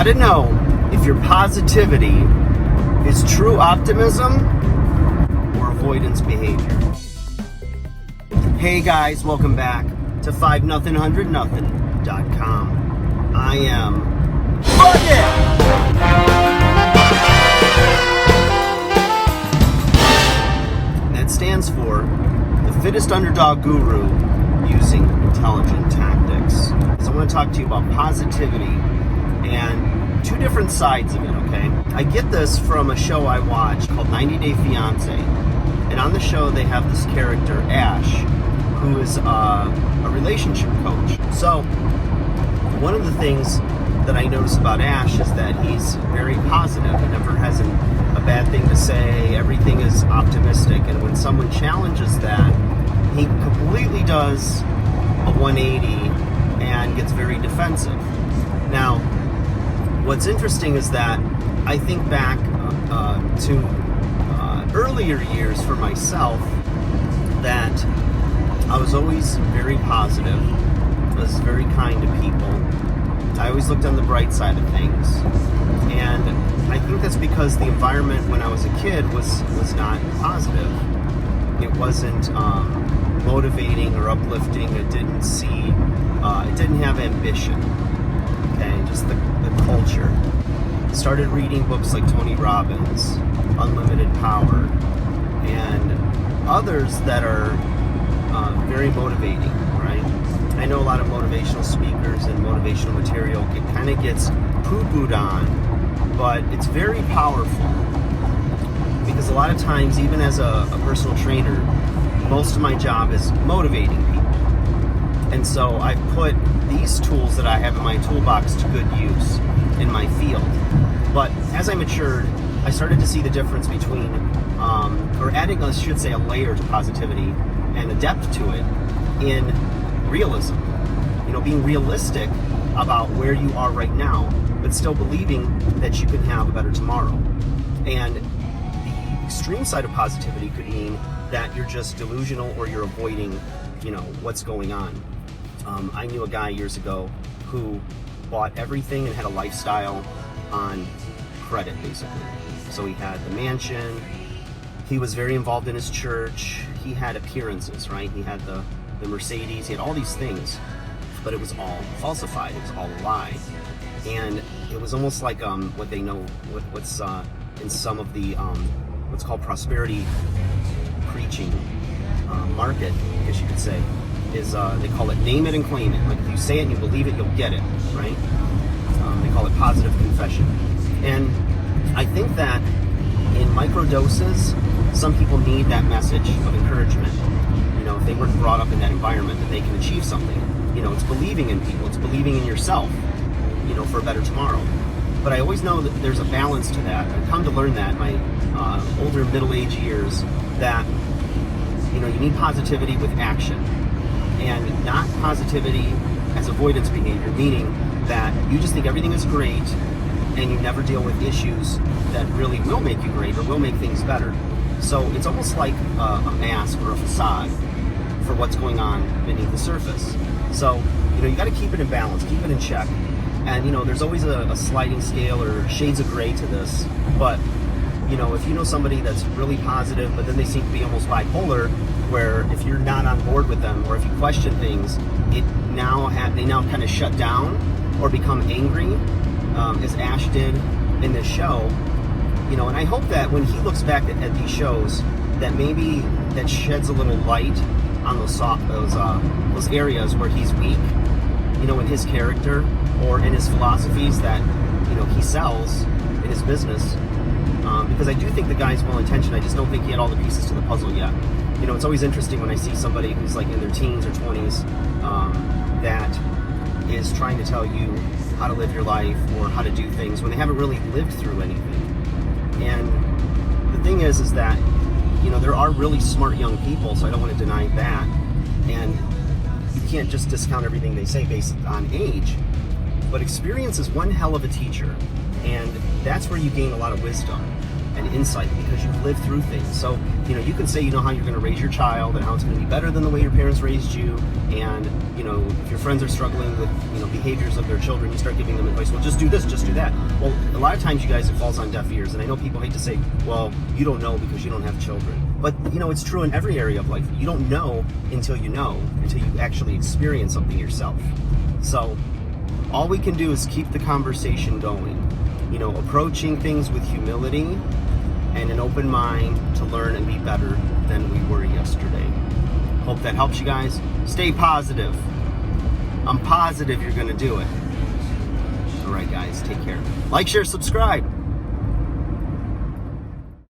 How to know if your positivity is true optimism or avoidance behavior. Hey guys, welcome back to 5nothing100nothing.com. I am Bucket! That stands for the fittest underdog guru using intelligent tactics. So I want to talk to you about positivity and two different sides of it, okay? I get this from a show I watch called 90 Day Fiancé. And on the show, they have this character, Ash, who is a relationship coach. So one of the things that I notice about Ash is that he's very positive. He never has a bad thing to say. Everything is optimistic. And when someone challenges that, he completely does a 180 and gets very defensive. Now, what's interesting is that I think back to earlier years for myself that I was always very positive. I was very kind to people. I always looked on the bright side of things. And I think that's because the environment when I was a kid was not positive. It wasn't motivating or uplifting. It didn't have ambition. Okay, just the culture. Started reading books like Tony Robbins, Unlimited Power, and others that are very motivating, right? I know a lot of motivational speakers and motivational material, it kind of gets poo-pooed on, but it's very powerful because a lot of times, even as a personal trainer, most of my job is motivating people. And so I've put these tools that I have in my toolbox to good use in my field. But as I matured, I started to see the difference between, or adding, I should say, a layer to positivity and a depth to it in realism. You know, being realistic about where you are right now, but still believing that you can have a better tomorrow. And the extreme side of positivity could mean that you're just delusional or you're avoiding, what's going on. I knew a guy years ago who bought everything and had a lifestyle on credit, basically. So he had the mansion, he was very involved in his church, he had appearances, right? He had the Mercedes, he had all these things, but it was all falsified, it was all a lie. And it was almost like what they know, what's in some of the, what's called prosperity preaching market, I guess you could say, is they call it name it and claim it. Like if you say it and you believe it, you'll get it, right? They call it positive confession. And I think that in micro doses, some people need that message of encouragement. If they weren't brought up in that environment, that they can achieve something. It's believing in people, it's believing in yourself, for a better tomorrow. But I always know that there's a balance to that. I've come to learn that in my older middle-age years, that, you need positivity with action. And not positivity as avoidance behavior, meaning that you just think everything is great and you never deal with issues that really will make you great or will make things better. So it's almost like a mask or a facade for what's going on beneath the surface. So, you got to keep it in balance, keep it in check. And, there's always a sliding scale or shades of gray to this. But, if you know somebody that's really positive, but then they seem to be almost bipolar, where if you're not on board with them or if you question things, they now kind of shut down or become angry, as Ash did in this show. And I hope that when he looks back at these shows, that maybe that sheds a little light on those areas where he's weak, in his character or in his philosophies that, he sells in his business. Because I do think the guy's well-intentioned. I just don't think he had all the pieces to the puzzle yet. It's always interesting when I see somebody who's like in their teens or 20s that is trying to tell you how to live your life or how to do things when they haven't really lived through anything. And the thing is that, there are really smart young people, so I don't want to deny that. And you can't just discount everything they say based on age. But experience is one hell of a teacher. And that's where you gain a lot of wisdom. and insight because you've lived through things. So, you know, you can say you know how you're going to raise your child and how it's going to be better than the way your parents raised you. And, you know, if your friends are struggling with, you know, behaviors of their children, you start giving them advice. Well, just do this, just do that. Well, a lot of times, you guys, it falls on deaf ears. And I know people hate to say, well, you don't know because you don't have children. But, you know, it's true in every area of life. You don't know until you actually experience something yourself. So all we can do is keep the conversation going. You know, approaching things with humility and an open mind to learn and be better than we were yesterday. Hope that helps you guys. Stay positive. I'm positive you're going to do it. All right, guys, take care. Like, share, subscribe.